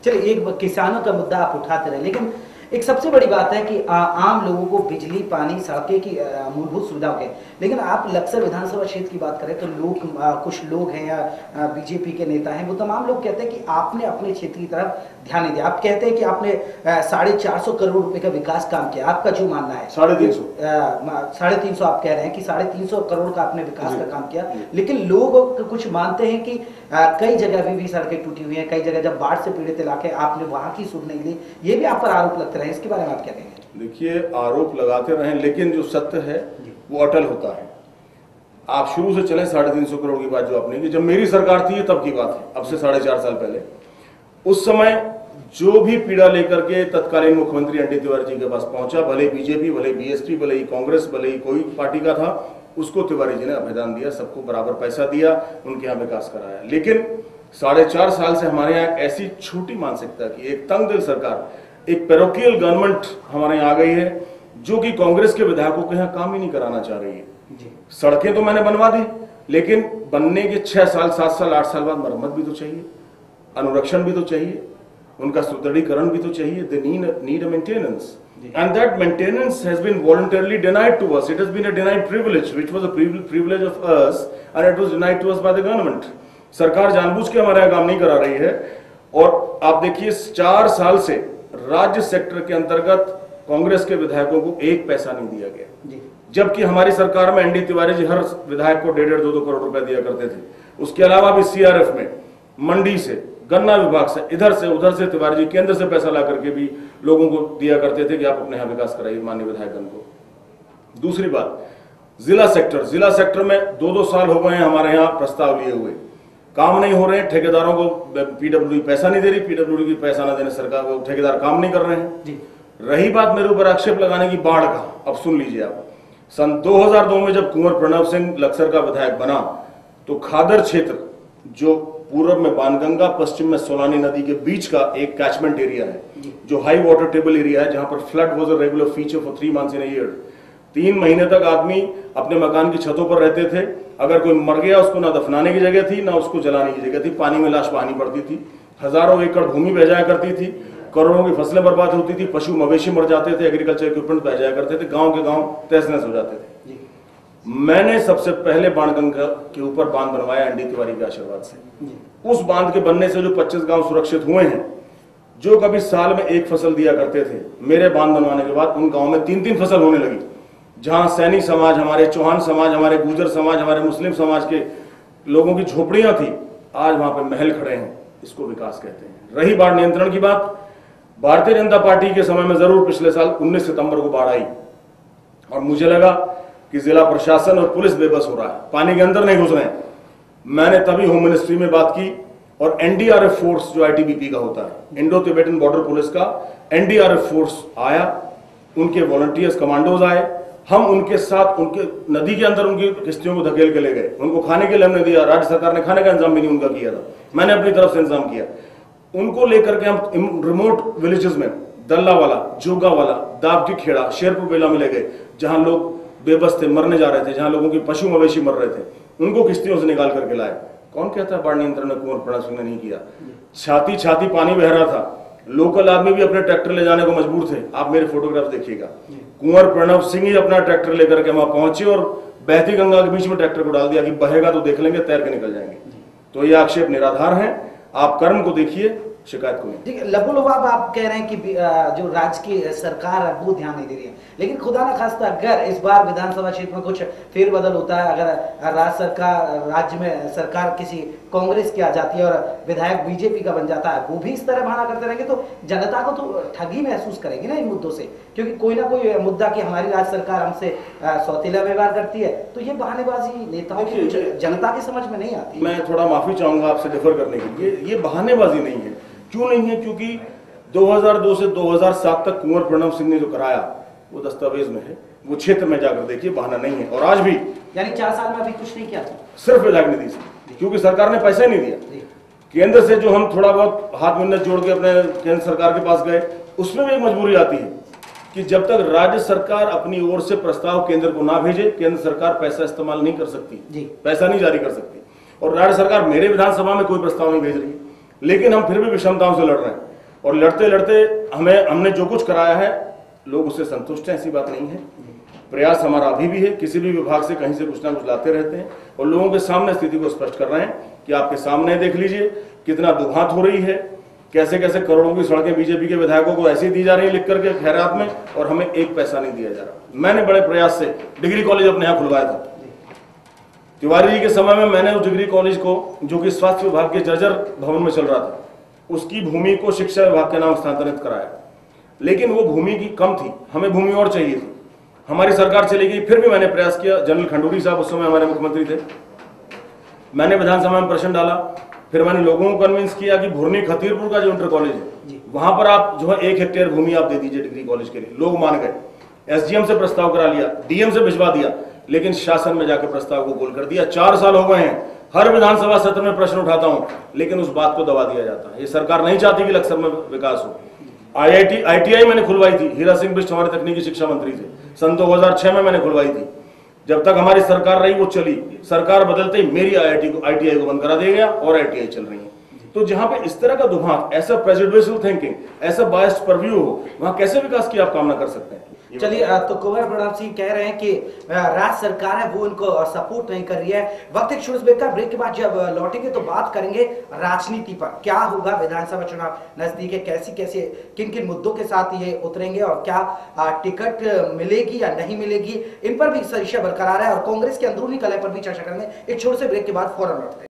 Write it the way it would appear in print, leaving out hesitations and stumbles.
चलिए, एक किसानों का मुद्दा आप उठाते रहे, लेकिन एक सबसे बड़ी बात है कि आम लोगों को बिजली, पानी, सड़कें की मूलभूत सुविधाओं के, लेकिन आप लक्सर विधानसभा क्षेत्र की बात करें तो कुछ लोग हैं या बीजेपी के नेता हैं, वो तमाम लोग कहते हैं कि आपने अपने क्षेत्र की तरफ ध्यान नहीं दिया। आप कहते हैं कि आपने 450 करोड़ रुपए का विकास काम किया। आपका जो मानना है 350 आप कह रहे हैं कि 350 करोड़ का आपने विकास का काम किया, लेकिन लोग कुछ मानते हैं कि कई जगह अभी भी सड़कें टूटी हुई हैं, कई जगह जब बाढ़ से पीड़ित इलाके आपने वहां की सुध नहीं ली, ये भी आप पर आरोप लगते रहे, इसके बारे में आप क्या कहेंगे? देखिए, आरोप लगाते रहे, लेकिन जो सत्य है वो अटल होता है। आप शुरू से चले 350 करोड़ की बात जो आपने की, जब मेरी सरकार थी तब की बात है, अब से 4.5 साल पहले। उस समय जो भी पीड़ा लेकर के तत्कालीन मुख्यमंत्री एनडी तिवारी जी के पास पहुंचा, भले बीजेपी, भले बीएसपी, भले ही कांग्रेस, भले ही कोई पार्टी का था, उसको तिवारी जी ने अभ्यदान दिया, सबको बराबर पैसा दिया, उनके यहाँ विकास कराया। लेकिन 4.5 साल से हमारे यहाँ ऐसी छोटी मानसिकता की एक तंग दिल सरकार, एक पैरोकियल गवर्नमेंट हमारे यहाँ आ गई है, जो कि कांग्रेस के विधायकों के यहाँ काम ही नहीं कराना चाह रही है। सड़कें तो मैंने बनवा दी, लेकिन बनने के 6 साल, 7 साल, 8 साल बाद मरम्मत भी तो चाहिए, अनुरक्षण भी तो चाहिए, उनका सुदृढ़ीकरण भी तो चाहिए। They need a maintenance, and that maintenance has been voluntarily denied to us. It has been a denied privilege, which was a privilege of us, and it was denied to us by the government. सरकार जानबूझ के हमारे यहाँ काम नहीं करा रही है। और आप देखिए, 4 साल से राज्य सेक्टर के अंतर्गत कांग्रेस के विधायकों को 1 पैसा नहीं दिया गया, जबकि हमारी सरकार में एनडी तिवारी जी हर विधायक को 1.5 2 करोड़ रुपए दिया करते थे। उसके अलावा भी सीआरएफ में, मंडी से, गन्ना विभाग से, इधर से उधर से तिवारी जी केंद्र से पैसा ला करके भी लोगों को दिया करते थे कि आप अपने यहाँ विकास कराइए, माननीय विधायकगण को। दूसरी बात, जिला सेक्टर में 2-2 साल हो गए हैं हमारे यहाँ प्रस्ताव लिए हुए, काम नहीं हो रहे हैं। ठेकेदारों को पीडब्ल्यूडी पैसा नहीं दे रही, पीडब्ल्यूडी की पैसा ना देने सरकार को ठेकेदार काम नहीं कर रहे हैं। रही बात मेरे ऊपर आक्षेप लगाने की बाढ़ का, अब सुन लीजिए आप। सन 2002 में जब कुंवर प्रणव सिंह लक्सर का विधायक बना, तो खादर क्षेत्र जो पूर्व में बाणगंगा, पश्चिम में सोलानी नदी के बीच का एक कैचमेंट एरिया है, जो हाई वाटर टेबल एरिया है, जहां पर flood was a regular feature for 3 months in a year. 3 महीने तक आदमी अपने मकान की छतों पर रहते थे। अगर कोई मर गया, उसको ना दफनाने की जगह थी, ना उसको जलाने की जगह थी, पानी में लाश बहानी पड़ती थी, हजारों एकड़ भूमि बह जाया करती थी, करोड़ों की फसलें बर्बाद होती थी, पशु मवेशी मर जाते थे, एग्रीकल्चर इक्विपमेंट बह जाया करते थे, गांव के गांव तहस नहस हो जाते थे। मैंने सबसे पहले बाणगंगा के ऊपर बांध बनवाया एनडी तिवारी के आशीर्वाद से। उस बांध के बनने से जो 25 गांव सुरक्षित हुए हैं, जो कभी साल में 1 फसल दिया करते थे, मेरे बांध बनवाने के बाद उन गांव में 3-3 फसल होने लगी। जहां सैनी समाज, हमारे चौहान समाज, हमारे गुर्जर समाज, हमारे मुस्लिम समाज के लोगों की झोपड़ियां थी, आज वहां पर महल खड़े हैं। इसको विकास कहते हैं। रही बाढ़ नियंत्रण की बात, भारतीय जनता पार्टी के समय में जरूर पिछले साल 19 सितंबर को बाढ़ आई और मुझे लगा कि जिला प्रशासन और पुलिस बेबस हो रहा है, पानी के अंदर नहीं घुस रहे हैं। मैंने तभी होम मिनिस्ट्री में बात की और एनडीआरएफ फोर्स, जो आईटीबीपी का होता है, इंडो तिब्बतन बॉर्डर पुलिस का एनडीआरएफ फोर्स आया, उनके वॉलंटियर्स कमांडोज आए, हम उनके साथ उनके नदी के अंदर उनकी किश्तियों को धकेल के ले गए। उनको खाने के लिए हमने दिया, राज्य सरकार ने खाने का इंतजाम भी नहीं उनका किया था, मैंने अपनी तरफ से इंतजाम किया। उनको लेकर के हम रिमोट विलेजेस में, दल्लावाला, जोगावाला, दाबकी खेड़ा, शेरपुर बेला में ले गए, जहां लोग बेबस थे, मरने जा रहे थे, जहां लोगों की पशु मवेशी मर रहे थे, उनको किश्तियों से निकाल करके लाए। कौन कहता है बाढ़ नियंत्रण में कुंवर प्रणव सिंह ने नहीं किया? छाती छाती पानी बह रहा था, लोकल आदमी भी अपने ट्रैक्टर ले जाने को मजबूर थे। आप मेरे फोटोग्राफ देखिएगा, कुंवर प्रणव सिंह ही अपना ट्रैक्टर लेकर के वहां पहुंचे और बहती गंगा के बीच में ट्रैक्टर को डाल दिया कि बहेगा तो देख लेंगे, तैर के निकल जाएंगे। तो ये आक्षेप निराधार है, आप कर्म को देखिए, शिकायत को नहीं। ठीक है, लबू लबाब आप कह रहे हैं कि जो राज्य की सरकार है वो ध्यान नहीं दे रही है, लेकिन खुदा ना खास्ता अगर इस बार विधानसभा क्षेत्र में कुछ फेरबदल होता है, अगर राज्य में सरकार किसी कांग्रेस की आ जाती है और विधायक बीजेपी का बन जाता है, वो भी इस तरह बहाना करते रहेंगे तो जनता को तो ठगी महसूस करेगी ना इन मुद्दों से, क्योंकि कोई ना कोई मुद्दा कि हमारी राज्य सरकार हमसे सौतीला व्यवहार करती है, तो ये बहानेबाजी नेताओं की जनता की समझ में नहीं आती। मैं थोड़ा माफी चाहूंगा आपसे डिफर करने के लिए, ये बहानेबाजी नहीं है। क्यों नहीं है? क्योंकि 2002 से 2007 तक कुंवर प्रणव सिंह ने जो कराया वो दस्तावेज में है, वो क्षेत्र में जाकर देखिए, बहाना नहीं है। और आज भी, यानी 4 साल में अभी कुछ नहीं किया, सिर्फ विधायक निधि से, क्योंकि सरकार ने पैसा ही नहीं दिया। केंद्र से जो हम थोड़ा बहुत हाथ मिन्नत जोड़ के अपने केंद्र सरकार के पास गए, उसमें भी एक मजबूरी आती है कि जब तक राज्य सरकार अपनी ओर से प्रस्ताव केंद्र को ना भेजे, केंद्र सरकार पैसा इस्तेमाल नहीं कर सकती, पैसा नहीं जारी कर सकती। और राज्य सरकार मेरे विधानसभा में कोई प्रस्ताव नहीं भेज रही, लेकिन हम फिर भी विषमताओं से लड़ रहे हैं। और लड़ते लड़ते हमने जो कुछ कराया है लोग उससे संतुष्ट हैं, ऐसी बात नहीं है। प्रयास हमारा अभी भी है, किसी भी विभाग से कहीं से कुछ ना कुछ लाते रहते हैं और लोगों के सामने स्थिति को स्पष्ट कर रहे हैं कि आपके सामने देख लीजिए कितना दुभांत हो रही है, कैसे कैसे करोड़ों की सड़कें बीजेपी के विधायकों को ऐसे ही दी जा रही है लिख करके खैरात में, और हमें एक पैसा नहीं दिया जा रहा। मैंने बड़े प्रयास से डिग्री कॉलेज अपने यहाँ खुलवाया था। तिवारी जी के समय में मैंने उस डिग्री कॉलेज को, जो कि स्वास्थ्य विभाग के जर्जर भवन में चल रहा था, उसकी भूमि को शिक्षा विभाग के नाम स्थानांतरित कराया, लेकिन वो भूमि की कम थी, हमें भूमि और चाहिए थी। हमारी सरकार चली गई, फिर भी मैंने प्रयास किया। जनरल खंडूरी साहब उस समय हमारे मुख्यमंत्री थे, मैंने विधानसभा में प्रश्न डाला, फिर मैंने लोगों को कन्विंस किया कि भुरनी खतीरपुर का जो इंटर कॉलेज है वहां पर आप जो है 1 हेक्टेयर भूमि आप दे दीजिए डिग्री कॉलेज के लिए। लोग मान गए, एसडीएम से प्रस्ताव करा लिया, डीएम से भिजवा दिया, लेकिन शासन में जाकर प्रस्ताव को गोल कर दिया। 4 साल हो गए हैं, हर विधानसभा सत्र में प्रश्न उठाता हूं, लेकिन उस बात को दबा दिया जाता है। ये सरकार नहीं चाहती कि लक्सर में विकास हो। आईटीआई मैंने खुलवाई थी, हीरा सिंह बिष्ट हमारे तकनीकी शिक्षा मंत्री थे, सन 2006 में मैंने खुलवाई थी। जब तक हमारी सरकार रही वो चली, सरकार बदलते ही मेरी आईटीआई को बंद करा दिया गया और आईटीआई चल रही है। तो जहां पे इस तरह का दुभांत, ऐसा प्रेजुडिशियल थिंकिंग, ऐसा बायस्ड परव्यू हो, वहां कैसे विकास की आप कामना कर सकते हैं? चलिए, तो कुंवर प्रताप सिंह कह रहे हैं कि राज्य सरकार है वो इनको सपोर्ट नहीं कर रही है। वक्त एक छोटे ब्रेक का, ब्रेक के बाद जब लौटेंगे तो बात करेंगे राजनीति पर। क्या होगा, विधानसभा चुनाव नजदीक है, कैसी कैसे किन किन मुद्दों के साथ ये उतरेंगे और क्या टिकट मिलेगी या नहीं मिलेगी, इन पर भी सरिश्ता बरकरार है और कांग्रेस के अंदरूनी कलह पर भी चर्चा करेंगे। एक छोटे से ब्रेक के बाद फौरन लौटते हैं।